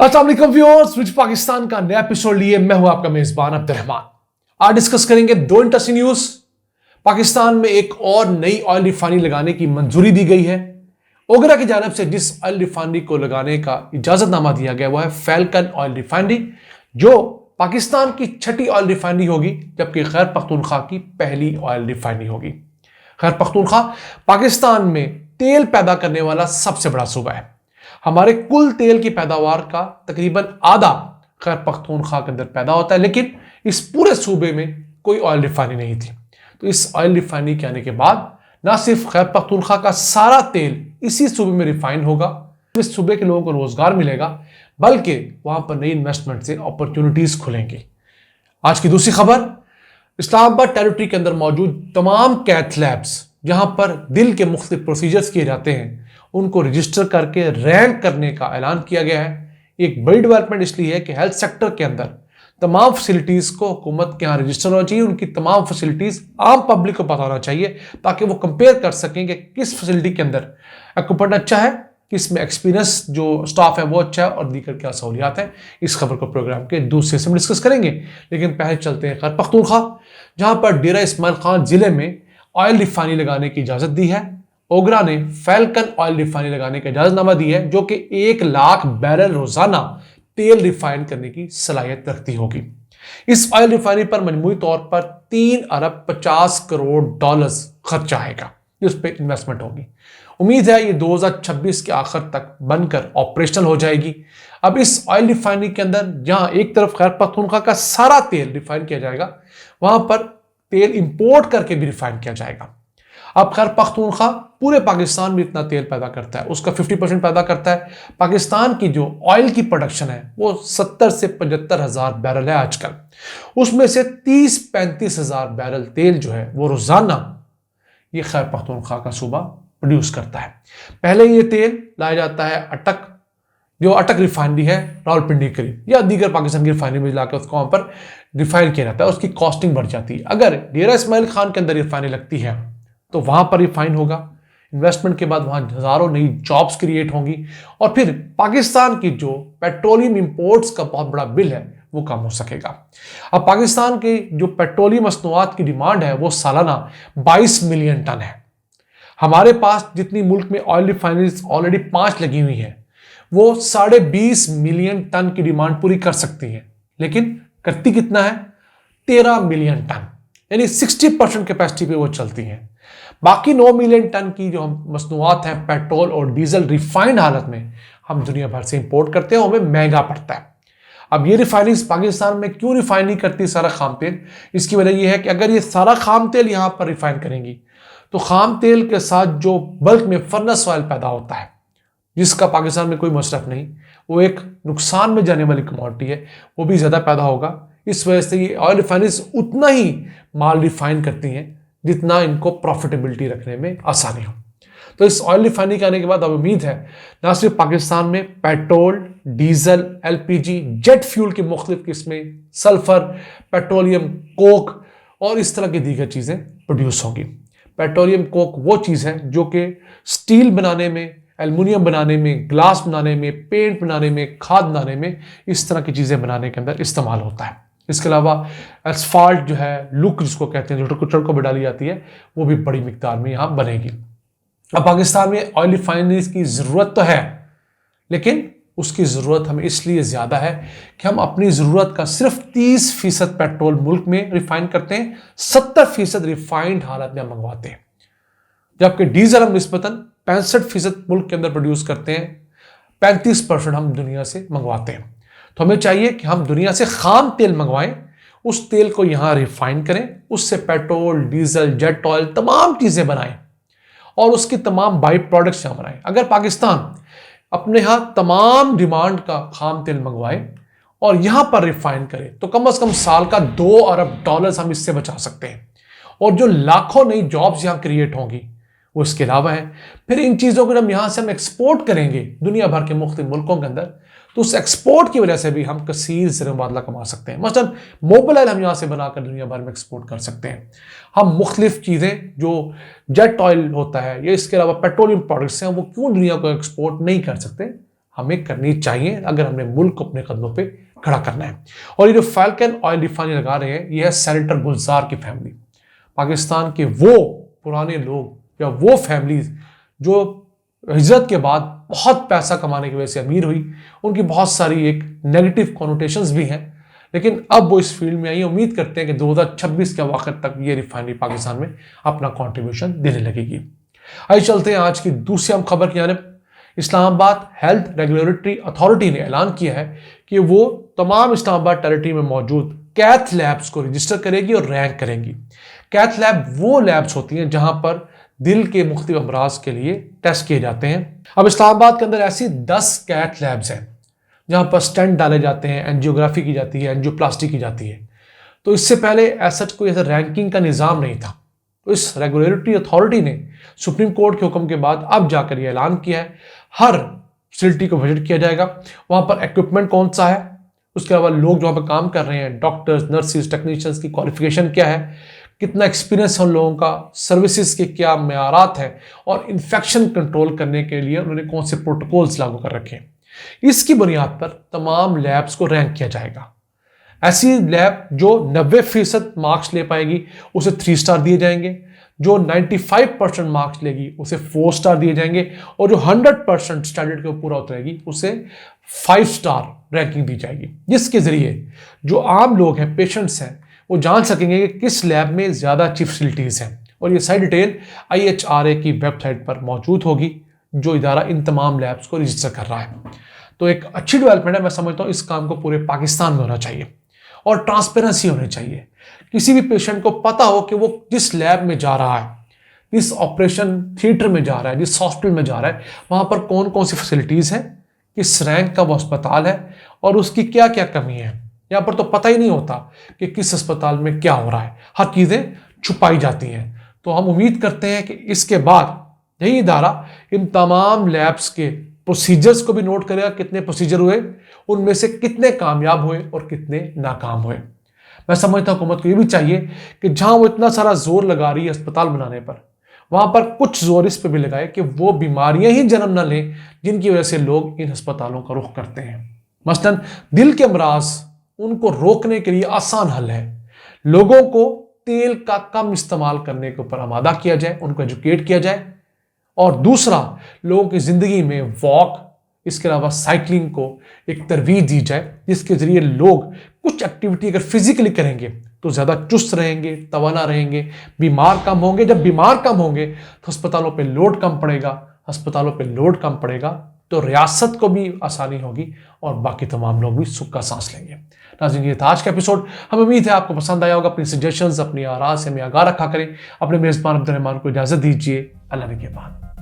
अस्सलाम वालेकुम viewers, switch Pakistan का नया एपिसोड लिए मैं हूं आपका मेजबान अब्दुर्रहमान। आज डिस्कस करेंगे दो इंटरेस्टिंग न्यूज। पाकिस्तान में एक और नई ऑयल रिफाइनरी लगाने की मंजूरी दी गई है। ओगरा की जानिब से जिस ऑयल रिफाइनरी को लगाने का इजाजतनामा दिया गया वो है फैल्कन ऑयल रिफाइनरी, जो पाकिस्तान की छठी ऑयल रिफाइनरी होगी, जबकि खैर पख्तूनख्वा की पहली ऑयल रिफाइनरी होगी। खैर पख्तूनख्वा पाकिस्तान में तेल पैदा करने वाला सबसे बड़ा सूबा है। हमारे कुल तेल की पैदावार का तकरीबन आधा खैर पख्तूनख्वा के अंदर पैदा होता है, लेकिन इस पूरे सूबे में कोई ऑयल रिफाइनरी नहीं थी। तो इस ऑयल रिफाइनरी के आने के बाद ना सिर्फ खैर पख्तूनख्वा का सारा तेल इसी सूबे में रिफाइन होगा, इस सूबे के लोगों को रोजगार मिलेगा, बल्कि वहां पर नई इन्वेस्टमेंट से अपॉर्चुनिटीज खुलेंगी। आज की दूसरी खबर, इस्लामाबाद टेरिटरी के अंदर मौजूद तमाम कैथ लैब्स जहां पर दिल के मुख्तलिफ प्रोसीजर्स किए जाते हैं उनको रजिस्टर करके रैंक करने का ऐलान किया गया है। एक बड़ी डेवलपमेंट इसलिए है कि हेल्थ सेक्टर के अंदर तमाम फैसिलिटीज को हुकूमत के यहाँ रजिस्टर होना चाहिए, उनकी तमाम फैसिलिटीज आम पब्लिक को पता होना चाहिए ताकि वो कंपेयर कर सकें कि किस फैसिलिटी के अंदर इक्विपमेंट अच्छा है, किसमें एक्सपीरियंस जो स्टाफ है वो अच्छा है और दीगर क्या सहूलियात है। इस खबर को प्रोग्राम के दूसरे हिस्से में डिस्कस करेंगे, लेकिन पहले चलते हैं खैर पख्तूनख्वा, जहां पर डेरा इस्माइल खान जिले में ऑयल रिफाइनरी लगाने की इजाजत दी है। ओगरा ने फैल्कन ऑयल रिफाइनरी लगाने का इजाजतनामा दी है, जो कि 1 लाख बैरल रोजाना तेल रिफाइन करने की सलाहियत रखती होगी। इस ऑयल रिफाइनरी पर मजमूई तौर पर 3 अरब 50 करोड़ डॉलर्स खर्च आएगा, इस पर इन्वेस्टमेंट होगी। उम्मीद है ये 2026 के आखिर तक बनकर ऑपरेशनल हो जाएगी। अब इस ऑयल रिफाइनरी के अंदर जहां एक तरफ खैर पख्तूनख्वा का सारा तेल रिफाइन किया जाएगा, वहां पर तेल इंपोर्ट करके भी रिफाइन किया जाएगा। अब खैर पख्तूनख्वा पूरे पाकिस्तान में इतना तेल पैदा करता है, उसका 50% पैदा करता है। पाकिस्तान की जो ऑयल की प्रोडक्शन है वो 70 से 75 हजार बैरल है आजकल। उसमें से 30-35 हजार बैरल तेल जो है वो रोजाना ये खैर पख्तूनख्वा का सूबा प्रोड्यूस करता है। पहले ये तेल लाया जाता है अटक, जो अटक रिफाइनरी है रावलपिंडी के करीब, या दीगर पाकिस्तान की रिफाइनरी में लाकर उसको वहां पर रिफाइन किया जाता है, उसकी कॉस्टिंग बढ़ जाती है। अगर डेरा इस्माइल खान के अंदर रिफाइनरी लगती है तो वहां पर रिफाइन होगा, इन्वेस्टमेंट के बाद वहां हजारों नई जॉब्स क्रिएट होंगी और फिर पाकिस्तान की जो पेट्रोलियम इंपोर्ट्स का बहुत बड़ा बिल है वो कम हो सकेगा। अब पाकिस्तान की जो पेट्रोलियम मसनूआत की डिमांड है वो सालाना 22 मिलियन टन है। हमारे पास जितनी मुल्क में ऑयल रिफाइनरीज ऑलरेडी 5 लगी हुई है, वो 20.5 मिलियन टन की डिमांड पूरी कर सकती है, लेकिन करती कितना है? 13 मिलियन टन, यानी 60% कैपेसिटी पे वो चलती हैं। बाकी 9 मिलियन टन की जो हम मसनूआत हैं पेट्रोल और डीजल रिफाइंड हालत में हम दुनिया भर से इंपोर्ट करते हैं, हमें महंगा पड़ता है। अब ये रिफाइनरीज पाकिस्तान में क्यों रिफाइन नहीं करती सारा खाम तेल? इसकी वजह यह है कि अगर ये सारा खाम तेल यहां पर रिफाइन करेंगी तो खाम तेल के साथ जो बल्क में फर्नेस ऑयल पैदा होता है, जिसका पाकिस्तान में कोई मसरफ नहीं, वो एक नुकसान में जाने वाली कमोडिटी है, वो भी ज्यादा पैदा होगा। इस वजह से ये ऑयल रिफाइनरीज उतना ही माल रिफाइन करती हैं जितना इनको प्रॉफिटेबिलिटी रखने में आसानी हो। तो इस ऑयल रिफाइनरी के आने के बाद अब उम्मीद है ना सिर्फ पाकिस्तान में petrol, diesel, LPG, jet fuel की मुख्तलिफ किस्में, सल्फर, पेट्रोलियम कोक और इस तरह की दीगर चीजें प्रोड्यूस होंगी। पेट्रोलियम कोक वो चीज है जो कि स्टील बनाने में, एल्युमिनियम बनाने में, ग्लास बनाने में, पेंट बनाने में, खाद बनाने में, इस तरह की चीजें बनाने के अंदर इस्तेमाल होता है। इसके अलावा एस्फाल्ट जो है, लुक जिसको कहते हैं, जो सड़कों पर डाली जाती है, वो भी बड़ी मिकदार में यहां बनेगी। अब पाकिस्तान में ऑयल रिफाइनरीज की जरूरत तो है, लेकिन उसकी जरूरत हमें इसलिए ज्यादा है कि हम अपनी जरूरत का सिर्फ 30% पेट्रोल मुल्क में रिफाइन करते हैं, 70% रिफाइंड हालत में मंगवाते हैं, जबकि डीजल हम निस्बतन 65% मुल्क के अंदर प्रोड्यूस करते हैं, 35% हम दुनिया से मंगवाते हैं। तो हमें चाहिए कि हम दुनिया से खाम तेल मंगवाएं, उस तेल को यहां रिफाइन करें, उससे पेट्रोल, डीजल, जेट ऑयल, तमाम चीजें बनाएं और उसकी तमाम बाई प्रोडक्ट्स यहां बनाएं। अगर पाकिस्तान अपने यहां तमाम डिमांड का खाम तेल मंगवाए और यहां पर रिफाइन करे तो कम से कम साल का 2 अरब डॉलर्स हम इससे बचा सकते हैं, और जो लाखों नई जॉब्स यहां क्रिएट होंगी वो इसके अलावा है। फिर इन चीजों को हम यहां से हम एक्सपोर्ट करेंगे दुनिया भर के मुख्तलिफ मुल्कों के अंदर, तो उस एक्सपोर्ट की वजह से भी हम कसीर ज़र मुबादला कमा सकते हैं। मसलन मोबाइल हम यहाँ से बनाकर दुनिया भर में एक्सपोर्ट कर सकते हैं। हम मुख्तलिफ चीज़ें जो जेट ऑयल होता है या इसके अलावा पेट्रोलियम प्रोडक्ट्स हैं वो क्यों दुनिया को एक्सपोर्ट नहीं कर सकते? हमें करनी चाहिए अगर हमने मुल्क को अपने कदमों पे खड़ा करना है। और ये जो फैल्कन ऑयल रिफाइनरी लगा रहे हैं, ये है सेनेटर गुलजार की फैमिली। पाकिस्तान के वो पुराने लोग या वो फैमिलीज जो हिजरत के बाद बहुत पैसा कमाने की वजह से अमीर हुई, उनकी बहुत सारी एक नेगेटिव कॉनोटेशंस भी हैं, लेकिन अब वो इस फील्ड में आई। उम्मीद करते हैं कि 2026 के वक्त तक ये रिफाइनरी पाकिस्तान में अपना कंट्रीब्यूशन देने लगेगी। आइए चलते हैं आज की दूसरी अहम खबर की जानिब। इस्लामाबाद हेल्थ रेगुलेटरी अथॉरिटी ने ऐलान किया है कि वो तमाम इस्लामाबाद टेरिटरी में मौजूद कैथ लैब्स को रजिस्टर करेगी और रैंक करेंगी। कैथ लैब वो लैब्स होती हैं जहां पर दिल के मुख्तलिफ अमराज के लिए टेस्ट किए जाते हैं। अब इस्लामाबाद के अंदर ऐसी 10 कैथ लैब्स हैं जहां पर स्टेंट डाले जाते हैं, एंजियोग्राफी की जाती है, एंजियोप्लास्टी की जाती है। तो इससे पहले ऐसा कोई ऐसा रैंकिंग का निज़ाम नहीं था। तो इस रेगुलेटरी अथॉरिटी ने सुप्रीम कोर्ट के हुक्म के बाद अब जाकर यह ऐलान किया है, हर फैसिलिटी को विजिट किया जाएगा, वहां पर इक्विपमेंट कौन सा है, उसके अलावा लोग जो वहां पर काम कर रहे हैं, डॉक्टर्स, नर्सिस, टेक्नीशियंस की क्वालिफिकेशन क्या है, कितना एक्सपीरियंस है उन लोगों का, सर्विसेज के क्या मेयारात हैं, और इन्फेक्शन कंट्रोल करने के लिए उन्होंने कौन से प्रोटोकॉल्स लागू कर रखे हैं। इसकी बुनियाद पर तमाम लैब्स को रैंक किया जाएगा। ऐसी लैब जो 90% मार्क्स ले पाएगी उसे 3 स्टार दिए जाएंगे, जो 95% मार्क्स लेगी उसे 4 स्टार दिए जाएंगे, और जो 100% स्टैंडर्ड के पूरा उतरेगी उसे 5 स्टार रैंकिंग दी जाएगी, जिसके जरिए जो आम लोग हैं, पेशेंट्स हैं, वो जान सकेंगे कि किस लैब में ज़्यादा अच्छी फैसिलिटीज़ हैं। और ये सारी डिटेल IHRA की वेबसाइट पर मौजूद होगी, जो इदारा इन तमाम लैब्स को रजिस्टर कर रहा है। तो एक अच्छी डेवलपमेंट है। मैं समझता हूँ इस काम को पूरे पाकिस्तान में होना चाहिए और ट्रांसपेरेंसी होनी चाहिए। किसी भी पेशेंट को पता हो कि वो जिस लैब में जा रहा है, जिस ऑपरेशन थिएटर में जा रहा है, जिस हॉस्पिटल में जा रहा है, वहाँ पर कौन कौन सी फैसिलिटीज़ हैं, किस रैंक का वो अस्पताल है और उसकी क्या क्या कमी है। यहाँ पर तो पता ही नहीं होता कि किस अस्पताल में क्या हो रहा है, हर चीज़ें छुपाई जाती हैं। तो हम उम्मीद करते हैं कि इसके बाद यही इदारा इन तमाम लैब्स के प्रोसीजर्स को भी नोट करेगा, कितने प्रोसीजर हुए, उनमें से कितने कामयाब हुए और कितने नाकाम हुए। मैं समझता हूं हुकूमत को ये भी चाहिए कि जहां वो इतना सारा जोर लगा रही है अस्पताल बनाने पर, वहां पर कुछ जोर इस पर भी लगाए कि वो बीमारियां ही जन्म न लें जिनकी वजह से लोग इन अस्पतालों का रुख करते हैं। मसलन दिल के अमराज, उनको रोकने के लिए आसान हल है, लोगों को तेल का कम इस्तेमाल करने के ऊपर आमादा किया जाए, उनको एजुकेट किया जाए, और दूसरा लोगों की ज़िंदगी में वॉक, इसके अलावा साइकिलिंग को एक तरवीज दी जाए, जिसके ज़रिए लोग कुछ एक्टिविटी अगर फिजिकली करेंगे तो ज़्यादा चुस्त रहेंगे, तवाना रहेंगे, बीमार कम होंगे। जब बीमार कम होंगे तो अस्पतालों पे लोड कम पड़ेगा, अस्पतालों पे लोड कम पड़ेगा तो रियासत को भी आसानी होगी और बाकी तमाम लोग भी सुख का सांस लेंगे। नाज़रीन, ये था आज का एपिसोड। हमें उम्मीद है आपको पसंद आया होगा। अपनी सजेशंस, अपनी आराज़ से हमें आगाह रखा करें। अपने मेज़बान अब्दुल रहमान को इजाज़त दीजिए। अल्लाह ने के बाद।